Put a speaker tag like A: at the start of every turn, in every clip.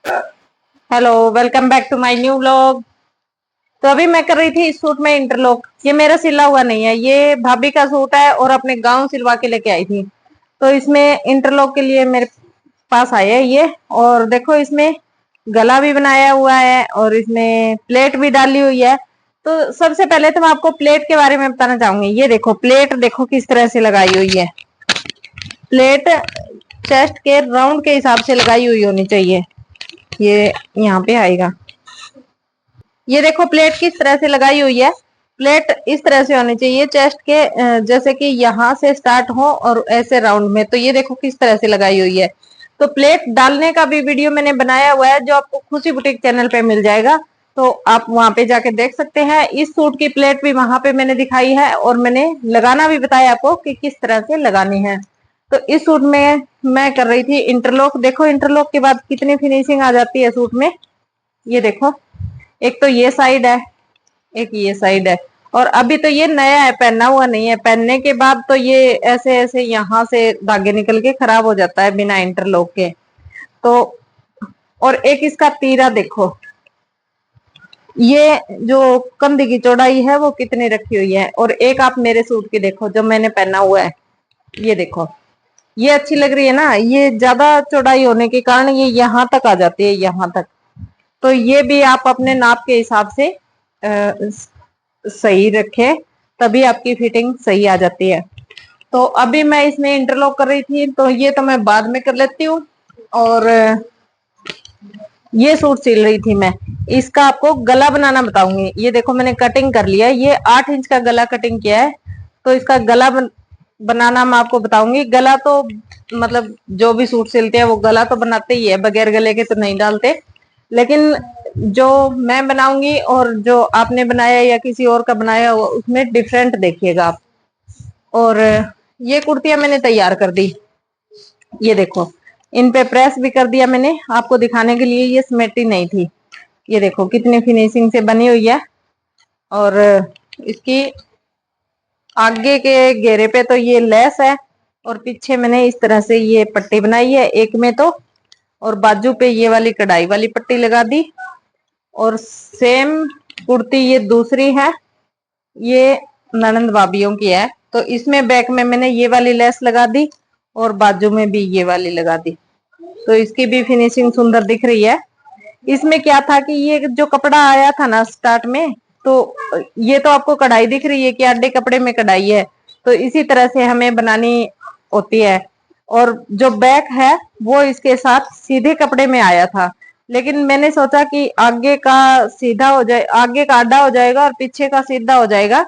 A: Hello, welcome back to my new vlog. तो अभी मैं कर रही थी इस सूट में इंटरलॉक। ये मेरा सिला हुआ नहीं है, ये भाभी का सूट है और अपने गांव सिलवा के लेके आई थी। तो इसमें इंटरलॉक के लिए मेरे पास आया है ये। और देखो, इसमें गला भी बनाया हुआ है और इसमें प्लेट भी डाली हुई है। तो सबसे पहले तो मैं आपको प्लेट के बारे में बताना चाहूंगी। ये देखो, प्लेट देखो किस तरह से लगाई हुई है। प्लेट चेस्ट के राउंड के हिसाब से लगाई हुई होनी चाहिए। ये यहाँ पे आएगा। ये देखो प्लेट किस तरह से लगाई हुई है। प्लेट इस तरह से होनी चाहिए चेस्ट के, जैसे कि यहाँ से स्टार्ट हो और ऐसे राउंड में। तो ये देखो किस तरह से लगाई हुई है। तो प्लेट डालने का भी वीडियो मैंने बनाया हुआ है, जो आपको खुशी बुटीक चैनल पे मिल जाएगा। तो आप वहां पे जाके देख सकते हैं। इस सूट की प्लेट भी वहां पे मैंने दिखाई है और मैंने लगाना भी बताया आपको कि किस तरह से लगानी है। तो इस सूट में मैं कर रही थी इंटरलॉक। देखो इंटरलॉक के बाद कितनी फिनिशिंग आ जाती है सूट में। ये देखो, एक तो ये साइड है, एक ये साइड है। और अभी तो ये नया है, पहना हुआ नहीं है। पहनने के बाद तो ये ऐसे ऐसे यहाँ से धागे निकल के खराब हो जाता है बिना इंटरलॉक के। तो और एक इसका तीरा देखो, ये जो कंधे की चौड़ाई है वो कितनी रखी हुई है। और एक आप मेरे सूट की देखो जो मैंने पहना हुआ है। ये देखो, ये अच्छी लग रही है ना। ये ज्यादा चौड़ाई होने के कारण ये यहाँ तक आ जाती है, यहाँ तक। तो ये भी आप अपने नाप के हिसाब से सही रखें, तभी आपकी फिटिंग सही आ जाती है। तो अभी मैं इसमें इंटरलॉक कर रही थी, तो ये तो मैं बाद में कर लेती हूँ। और ये सूट सिल रही थी मैं। इसका आपको गला बनाना बताऊंगी। ये देखो मैंने कटिंग कर लिया है। ये 8 इंच का गला कटिंग किया है। तो इसका गला बनाना मैं आपको बताऊंगी। गला तो मतलब जो भी सूट सिलते हैं वो गला तो बनाते ही है, बगैर गले के तो नहीं डालते। लेकिन जो मैं बनाऊंगी और जो आपने बनाया या किसी और का बनाया हुआ, उसमें डिफरेंट देखिएगा आप। और ये कुर्तियां मैंने तैयार कर दी। ये देखो, इन पे प्रेस भी कर दिया मैंने आपको दिखाने के लिए। ये समेटी नहीं थी। ये देखो कितनी फिनिशिंग से बनी हुई है। और इसकी आगे के घेरे पे तो ये लेस है और पीछे मैंने इस तरह से ये पट्टी बनाई है एक में तो। और बाजू पे ये वाली कढ़ाई वाली पट्टी लगा दी। और सेम कुर्ती ये दूसरी है, ये ननंद भाभीयों की है। तो इसमें बैक में मैंने ये वाली लेस लगा दी और बाजू में भी ये वाली लगा दी। तो इसकी भी फिनिशिंग सुंदर दिख रही है। इसमें क्या था कि ये जो कपड़ा आया था ना स्टार्ट में, तो ये तो आपको कढ़ाई दिख रही है कि आधे कपड़े में कढ़ाई है। तो इसी तरह से हमें बनानी होती है। और जो बैक है वो इसके साथ सीधे कपड़े में आया था। लेकिन मैंने सोचा कि आगे का सीधा हो जाए, आगे का आधा हो जाएगा और पीछे का सीधा हो जाएगा,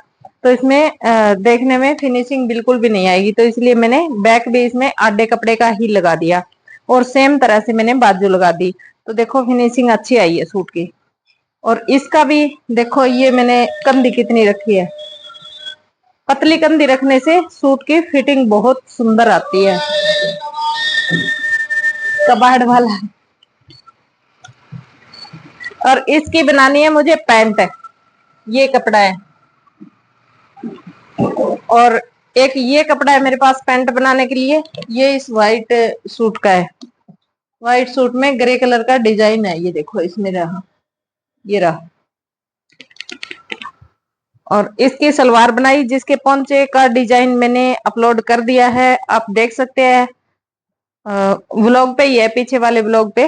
A: तो इसमें देखने में फिनिशिंग बिल्कुल भी नहीं आएगी। तो इसलिए मैंने बैक भी इसमें आधे कपड़े का ही लगा दिया और सेम तरह से मैंने बाजू लगा दी। तो देखो फिनिशिंग अच्छी आई है सूट की। और इसका भी देखो, ये मैंने कंधी कितनी रखी है। पतली कंधी रखने से सूट की फिटिंग बहुत सुंदर आती है। कबाड़ वाला। और इसकी बनानी है मुझे पैंट। ये कपड़ा है और एक ये कपड़ा है मेरे पास पैंट बनाने के लिए। ये इस व्हाइट सूट का है। व्हाइट सूट में ग्रे कलर का डिजाइन है। ये देखो इसमें रहा, ये रहा। और इसकी सलवार बनाई, जिसके पोंचे का डिजाइन मैंने अपलोड कर दिया है, आप देख सकते हैं। व्लॉग पे ही है, पीछे वाले व्लॉग पे।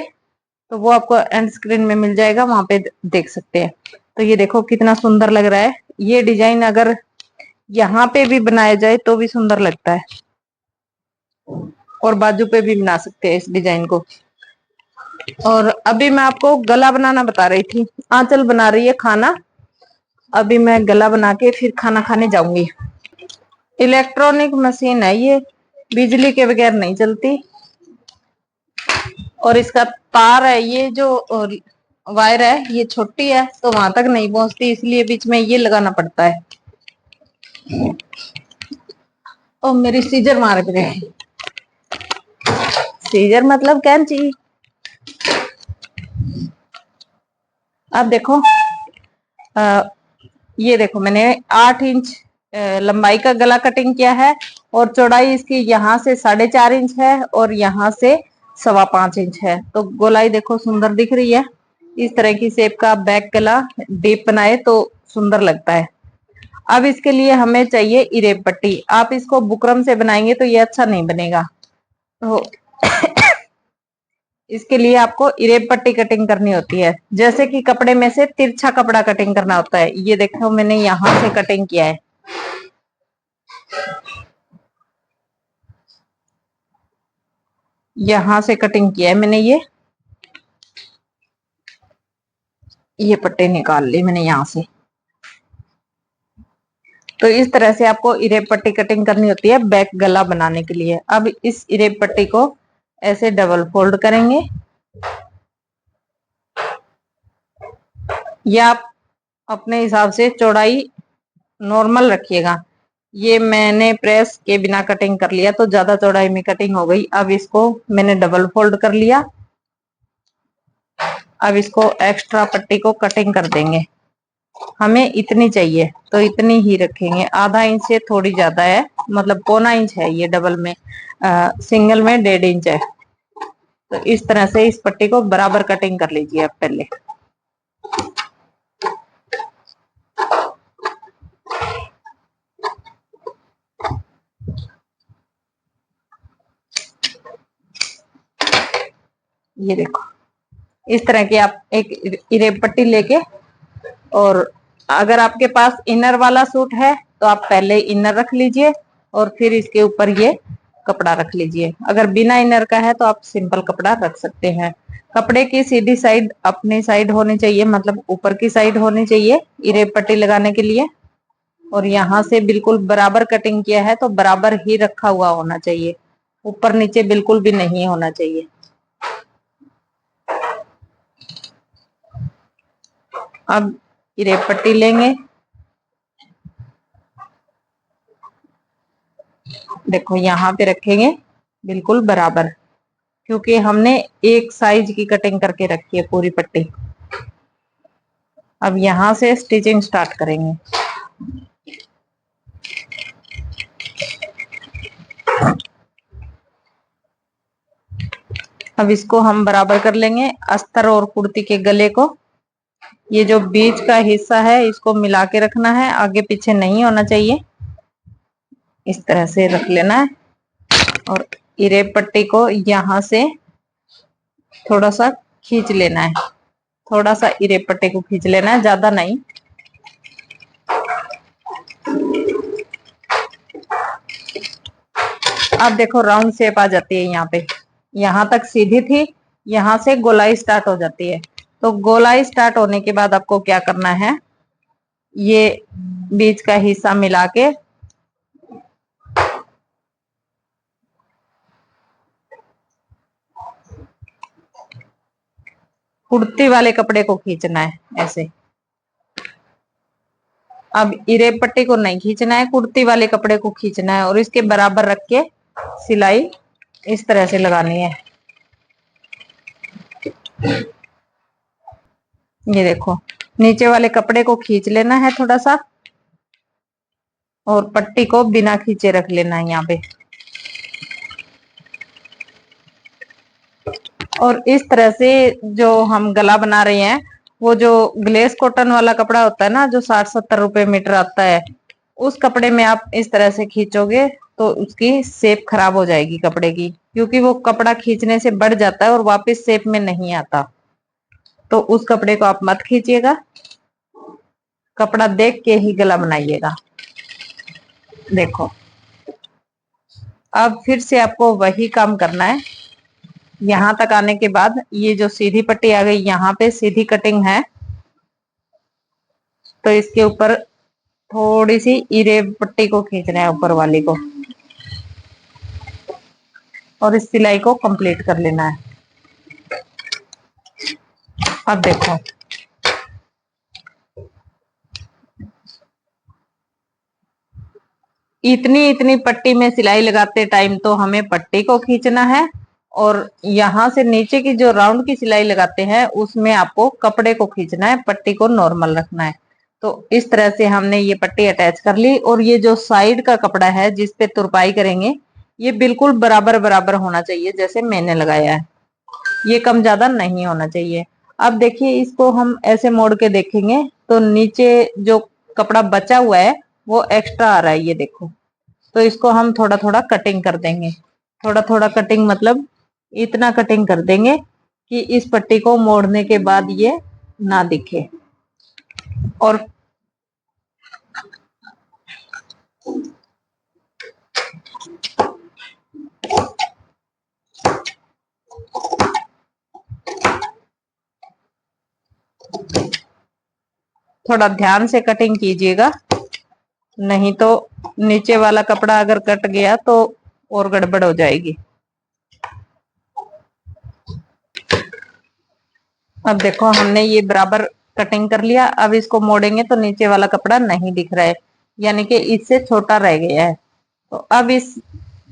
A: तो वो आपको एंड स्क्रीन में मिल जाएगा, वहां पे देख सकते हैं। तो ये देखो कितना सुंदर लग रहा है। ये डिजाइन अगर यहाँ पे भी बनाया जाए तो भी सुंदर लगता है। और बाजू पे भी बना सकते हैं इस डिजाइन को। और अभी मैं आपको गला बनाना बता रही थी। आंचल बना रही है खाना। अभी मैं गला बना के फिर खाना खाने जाऊंगी। इलेक्ट्रॉनिक मशीन है ये, बिजली के बगैर नहीं चलती। और इसका तार है, ये जो वायर है ये छोटी है तो वहां तक नहीं पहुंचती, इसलिए बीच में ये लगाना पड़ता है। और मेरी सीजर मार भी रहे। सीजर मतलब कैंची। अब देखो, ये देखो मैंने 8 इंच लंबाई का गला कटिंग किया है। और चौड़ाई इसकी यहाँ से 4.5 इंच है और यहाँ से 5.25 इंच है। तो गोलाई देखो सुंदर दिख रही है। इस तरह की शेप का बैक गला डीप बनाए तो सुंदर लगता है। अब इसके लिए हमें चाहिए इरेब पट्टी। आप इसको बुकरम से बनाएंगे तो ये अच्छा नहीं बनेगा। तो इसके लिए आपको इरेब पट्टी कटिंग करनी होती है। जैसे कि कपड़े में से तिरछा कपड़ा कटिंग करना होता है। ये देखो मैंने यहां से कटिंग किया है। यहां से कटिंग किया है मैंने। ये पट्टी निकाल ली मैंने यहां से। तो इस तरह से आपको इरेब पट्टी कटिंग करनी होती है बैक गला बनाने के लिए। अब इस इरेब पट्टी को ऐसे डबल फोल्ड करेंगे, या आप अपने हिसाब से चौड़ाई नॉर्मल रखिएगा। ये मैंने प्रेस के बिना कटिंग कर लिया तो ज्यादा चौड़ाई में कटिंग हो गई। अब इसको मैंने डबल फोल्ड कर लिया। अब इसको एक्स्ट्रा पट्टी को कटिंग कर देंगे। हमें इतनी चाहिए तो इतनी ही रखेंगे। आधा इंच से थोड़ी ज्यादा है, मतलब 0.25 इंच है ये डबल में। सिंगल में 1.5 इंच है। तो इस तरह से इस पट्टी को बराबर कटिंग कर लीजिए आप पहले। ये देखो इस तरह की आप एक इरेब पट्टी लेके, और अगर आपके पास इनर वाला सूट है तो आप पहले इनर रख लीजिए और फिर इसके ऊपर ये कपड़ा रख लीजिए। अगर बिना इनर का है तो आप सिंपल कपड़ा रख सकते हैं। कपड़े की सीधी साइड अपनी साइड होनी चाहिए, मतलब ऊपर की साइड होनी चाहिए इरेब पट्टी लगाने के लिए। और यहाँ से बिल्कुल बराबर कटिंग किया है तो बराबर ही रखा हुआ होना चाहिए, ऊपर नीचे बिल्कुल भी नहीं होना चाहिए। अब इरेब पट्टी लेंगे, देखो यहाँ पे रखेंगे बिल्कुल बराबर, क्योंकि हमने एक साइज की कटिंग करके रखी है पूरी पट्टी। अब यहां से स्टिचिंग स्टार्ट करेंगे। अब इसको हम बराबर कर लेंगे अस्तर और कुर्ती के गले को। ये जो बीच का हिस्सा है इसको मिला के रखना है, आगे पीछे नहीं होना चाहिए। इस तरह से रख लेना है और इरेब पट्टी को यहां से थोड़ा सा खींच लेना है। थोड़ा सा इरेब पट्टी को खींच लेना है, ज्यादा नहीं। अब देखो राउंड शेप आ जाती है यहाँ पे। यहाँ तक सीधी थी, यहाँ से गोलाई स्टार्ट हो जाती है। तो गोलाई स्टार्ट होने के बाद आपको क्या करना है, ये बीच का हिस्सा मिला के कुर्ती वाले कपड़े को खींचना है ऐसे। अब इरेब पट्टी को नहीं खींचना है, कुर्ती वाले कपड़े को खींचना है और इसके बराबर रख के सिलाई इस तरह से लगानी है। ये देखो नीचे वाले कपड़े को खींच लेना है थोड़ा सा, और पट्टी को बिना खींचे रख लेना है यहाँ पे। और इस तरह से जो हम गला बना रहे हैं, वो जो ग्लेस कॉटन वाला कपड़ा होता है ना, जो 60-70 रुपए मीटर आता है, उस कपड़े में आप इस तरह से खींचोगे तो उसकी शेप खराब हो जाएगी कपड़े की, क्योंकि वो कपड़ा खींचने से बढ़ जाता है और वापस शेप में नहीं आता। तो उस कपड़े को आप मत खींचिएगा, कपड़ा देख के ही गला बनाइएगा। देखो अब फिर से आपको वही काम करना है। यहां तक आने के बाद ये जो सीधी पट्टी आ गई, यहाँ पे सीधी कटिंग है, तो इसके ऊपर थोड़ी सी इरेब पट्टी को खींचना है ऊपर वाली को, और इस सिलाई को कंप्लीट कर लेना है। अब देखो इतनी इतनी पट्टी में सिलाई लगाते टाइम तो हमें पट्टी को खींचना है, और यहां से नीचे की जो राउंड की सिलाई लगाते हैं उसमें आपको कपड़े को खींचना है, पट्टी को नॉर्मल रखना है। तो इस तरह से हमने ये पट्टी अटैच कर ली, और ये जो साइड का कपड़ा है जिस पे तुरपाई करेंगे, ये बिल्कुल बराबर बराबर होना चाहिए जैसे मैंने लगाया है, ये कम ज्यादा नहीं होना चाहिए। अब देखिए इसको हम ऐसे मोड़ के देखेंगे तो नीचे जो कपड़ा बचा हुआ है वो एक्स्ट्रा आ रहा है, ये देखो। तो इसको हम थोड़ा थोड़ा कटिंग कर देंगे। थोड़ा थोड़ा कटिंग मतलब इतना कटिंग कर देंगे कि इस पट्टी को मोड़ने के बाद ये ना दिखे। और थोड़ा ध्यान से कटिंग कीजिएगा, नहीं तो नीचे वाला कपड़ा अगर कट गया तो और गड़बड़ हो जाएगी। अब देखो हमने ये बराबर कटिंग कर लिया। अब इसको मोड़ेंगे तो नीचे वाला कपड़ा नहीं दिख रहा है, यानी कि इससे छोटा रह गया है। तो अब इस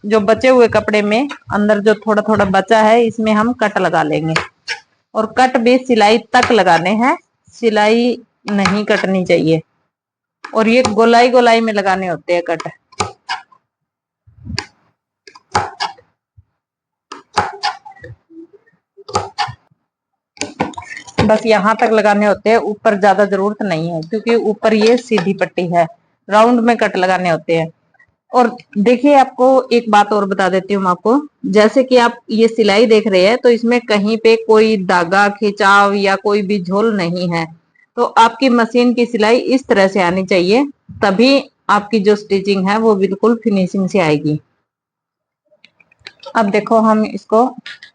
A: जो बचे हुए कपड़े में अंदर जो थोड़ा थोड़ा बचा है इसमें हम कट लगा लेंगे। और कट भी सिलाई तक लगाने हैं, सिलाई नहीं कटनी चाहिए। और ये गोलाई गोलाई में लगाने होते हैं कट। बस यहाँ तक लगाने होते हैं, ऊपर ज्यादा जरूरत नहीं है क्योंकि ऊपर ये सीधी पट्टी है। राउंड में कट लगाने होते हैं। और देखिए आपको एक बात और बता देती हूँ आपको, जैसे कि आप ये सिलाई देख रहे हैं तो इसमें कहीं पे कोई धागा खिंचाव या कोई भी झोल नहीं है। तो आपकी मशीन की सिलाई इस तरह से आनी चाहिए, तभी आपकी जो स्टिचिंग है वो बिल्कुल फिनिशिंग से आएगी। अब देखो हम इसको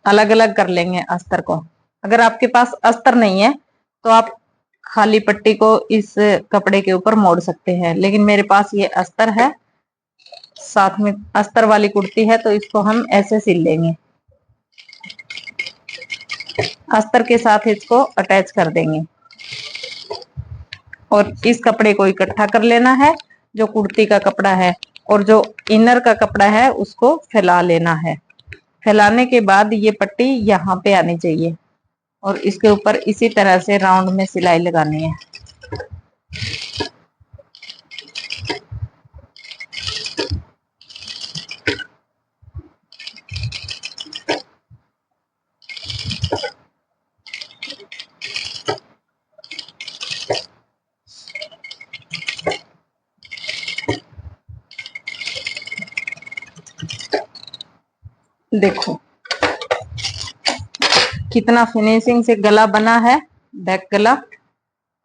A: अलग अलग कर लेंगे अस्तर को। अगर आपके पास अस्तर नहीं है तो आप खाली पट्टी को इस कपड़े के ऊपर मोड़ सकते हैं, लेकिन मेरे पास ये अस्तर है, साथ में अस्तर वाली कुर्ती है, तो इसको हम ऐसे सिल लेंगे। अस्तर के साथ इसको अटैच कर देंगे और इस कपड़े को इकट्ठा कर लेना है, जो कुर्ती का कपड़ा है। और जो इनर का कपड़ा है उसको फैला लेना है। फैलाने के बाद ये पट्टी यहाँ पे आनी चाहिए और इसके ऊपर इसी तरह से राउंड में सिलाई लगानी है। देखो कितना फिनिशिंग से गला बना है, बैक गला।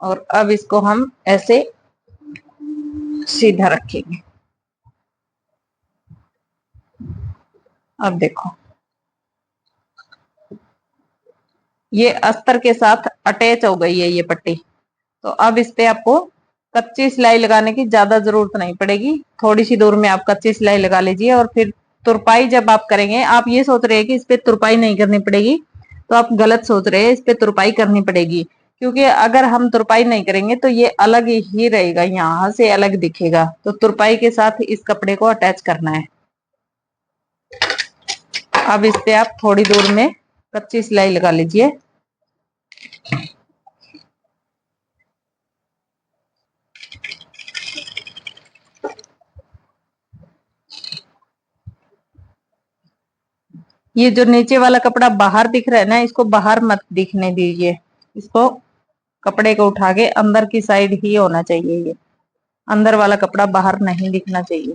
A: और अब इसको हम ऐसे सीधा रखेंगे। अब देखो ये अस्तर के साथ अटैच हो गई है ये पट्टी। तो अब इस पे आपको कच्ची सिलाई लगाने की ज्यादा जरूरत नहीं पड़ेगी। थोड़ी सी दूर में आप कच्ची सिलाई लगा लीजिए और फिर तुरपाई जब आप करेंगे, आप ये सोच रहे हैं कि इस पे तुरपाई नहीं करनी पड़ेगी, तो आप गलत सोच रहे हैं। इस पे तुरपाई करनी पड़ेगी, क्योंकि अगर हम तुरपाई नहीं करेंगे तो ये अलग ही रहेगा, यहाँ से अलग दिखेगा। तो तुरपाई के साथ इस कपड़े को अटैच करना है। अब इस पे आप थोड़ी दूर में कच्ची सिलाई लगा लीजिए। ये जो नीचे वाला कपड़ा बाहर दिख रहा है ना, इसको बाहर मत दिखने दीजिए। इसको कपड़े को उठा के अंदर की साइड ही होना चाहिए, ये अंदर वाला कपड़ा बाहर नहीं दिखना चाहिए।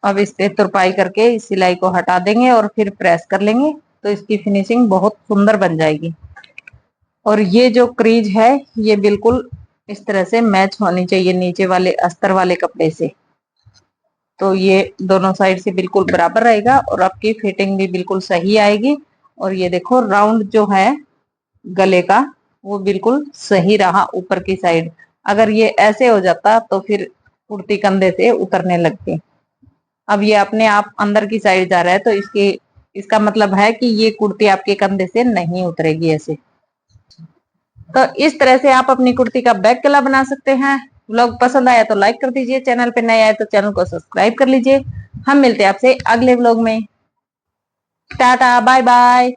A: अब इस पे तुरपाई करके इस सिलाई को हटा देंगे और फिर प्रेस कर लेंगे, तो इसकी फिनिशिंग बहुत सुंदर बन जाएगी। और ये जो क्रीज है ये बिल्कुल इस तरह से मैच होनी चाहिए नीचे वाले अस्तर वाले कपड़े से, तो ये दोनों साइड से बिल्कुल बराबर रहेगा और आपकी फिटिंग भी बिल्कुल सही आएगी। और ये देखो राउंड जो है गले का वो बिल्कुल सही रहा ऊपर की साइड। अगर ये ऐसे हो जाता तो फिर कुर्ती कंधे से उतरने लगती। अब ये अपने आप अंदर की साइड जा रहा है, तो इसका मतलब है कि ये कुर्ती आपके कंधे से नहीं उतरेगी ऐसे। तो इस तरह से आप अपनी कुर्ती का बैक गला बना सकते हैं। व्लॉग पसंद आया तो लाइक कर दीजिए, चैनल पे नए आए तो चैनल को सब्सक्राइब कर लीजिए। हम मिलते हैं आपसे अगले व्लॉग में। Tata bye bye.